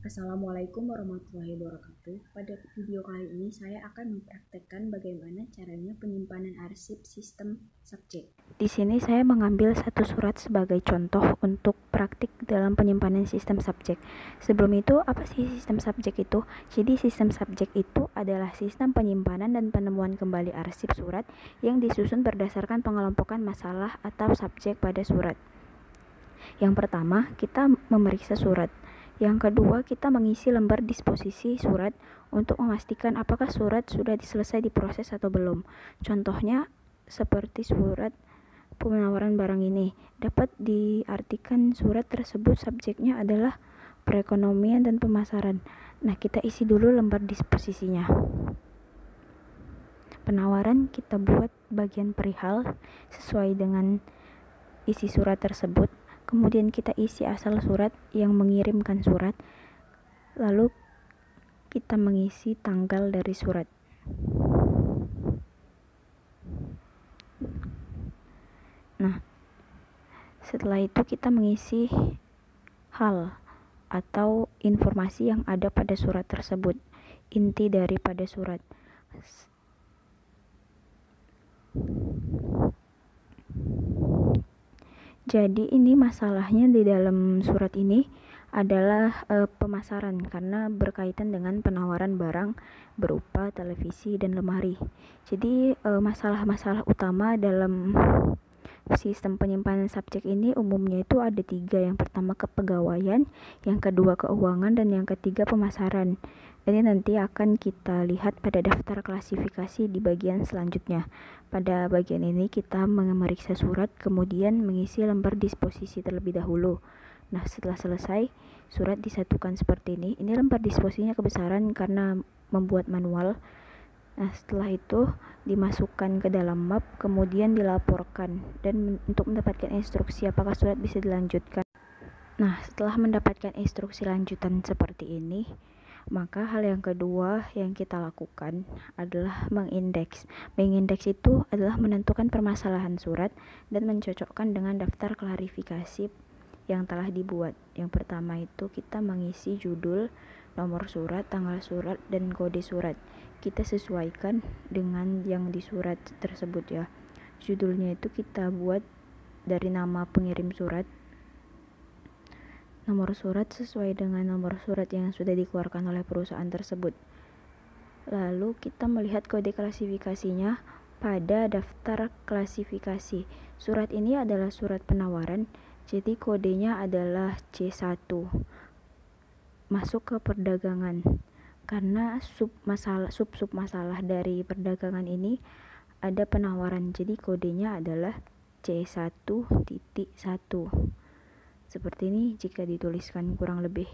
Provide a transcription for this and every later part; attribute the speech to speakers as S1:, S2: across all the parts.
S1: Assalamualaikum warahmatullahi wabarakatuh. Pada video kali ini saya akan mempraktekkan bagaimana caranya penyimpanan arsip sistem subjek. Di sini saya mengambil satu surat sebagai contoh untuk praktik dalam penyimpanan sistem subjek. Sebelum itu, apa sih sistem subjek itu? Jadi sistem subjek itu adalah sistem penyimpanan dan penemuan kembali arsip surat yang disusun berdasarkan pengelompokan masalah atau subjek pada surat. Yang pertama, kita memeriksa surat. Yang kedua, kita mengisi lembar disposisi surat untuk memastikan apakah surat sudah selesai diproses atau belum. Contohnya seperti surat penawaran barang ini. Dapat diartikan surat tersebut subjeknya adalah perekonomian dan pemasaran. Nah, kita isi dulu lembar disposisinya. Penawaran kita buat bagian perihal sesuai dengan isi surat tersebut. Kemudian kita isi asal surat yang mengirimkan surat, lalu kita mengisi tanggal dari surat. Nah, setelah itu kita mengisi hal atau informasi yang ada pada surat tersebut, inti daripada surat. Jadi ini masalahnya di dalam surat ini adalah pemasaran karena berkaitan dengan penawaran barang berupa televisi dan lemari. Jadi masalah-masalah utama dalam sistem penyimpanan subjek ini umumnya itu ada 3. Yang pertama kepegawaian, yang kedua keuangan, dan yang ketiga pemasaran. Ini nanti akan kita lihat pada daftar klasifikasi di bagian selanjutnya. Pada bagian ini kita memeriksa surat, kemudian mengisi lembar disposisi terlebih dahulu. Nah, setelah selesai, surat disatukan seperti ini. Ini lembar disposisinya kebesaran karena membuat manual. Nah, setelah itu dimasukkan ke dalam map, kemudian dilaporkan dan untuk mendapatkan instruksi apakah surat bisa dilanjutkan. Nah, setelah mendapatkan instruksi lanjutan seperti ini, maka hal yang kedua yang kita lakukan adalah mengindeks. Mengindeks itu adalah menentukan permasalahan surat dan mencocokkan dengan daftar klarifikasi yang telah dibuat. Yang pertama itu kita mengisi judul, nomor surat, tanggal surat, dan kode surat. Kita sesuaikan dengan yang di surat tersebut ya. Judulnya itu kita buat dari nama pengirim surat. Nomor surat sesuai dengan nomor surat yang sudah dikeluarkan oleh perusahaan tersebut. Lalu kita melihat kode klasifikasinya pada daftar klasifikasi. Surat ini adalah surat penawaran, jadi kodenya adalah C1. Masuk ke perdagangan. Karena sub masalah dari perdagangan ini ada penawaran, jadi kodenya adalah C1.1. Seperti ini jika dituliskan kurang lebih.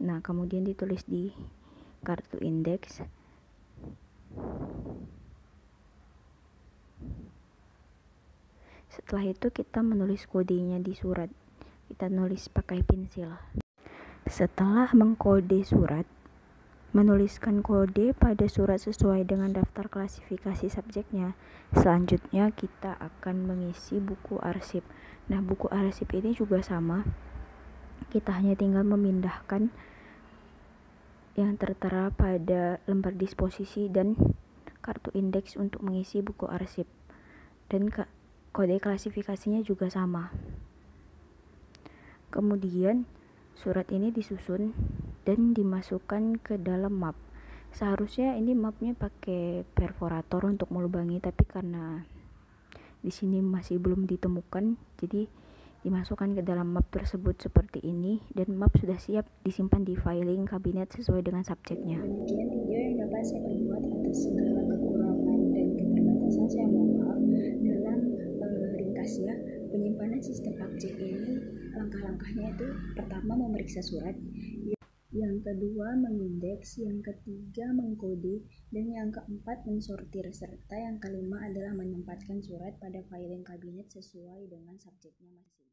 S1: Nah, kemudian ditulis di kartu indeks. Setelah itu kita menulis kodenya di surat. Kita nulis pakai pensil. Setelah mengkode surat, menuliskan kode pada surat sesuai dengan daftar klasifikasi subjeknya. Selanjutnya kita akan mengisi buku arsip. Nah, buku arsip ini juga sama. Kita hanya tinggal memindahkan yang tertera pada lembar disposisi dan kartu indeks untuk mengisi buku arsip. Dan kode klasifikasinya juga sama. Kemudian surat ini disusun dan dimasukkan ke dalam map. Seharusnya ini mapnya pakai perforator untuk melubangi, tapi karena di sini masih belum ditemukan, jadi dimasukkan ke dalam map tersebut seperti ini, dan map sudah siap disimpan di filing kabinet sesuai dengan subjeknya. Demikian video yang dapat saya perbuat. Atas segala kekurangan dan keterbatasan saya mohon maaf. Dalam ringkas ya, penyimpanan sistem subjek ini langkah-langkahnya itu pertama memeriksa surat, yang kedua mengindeks, yang ketiga mengkode, dan yang keempat mensortir, serta yang kelima adalah menempatkan surat pada filing kabinet sesuai dengan subjeknya masing-masing.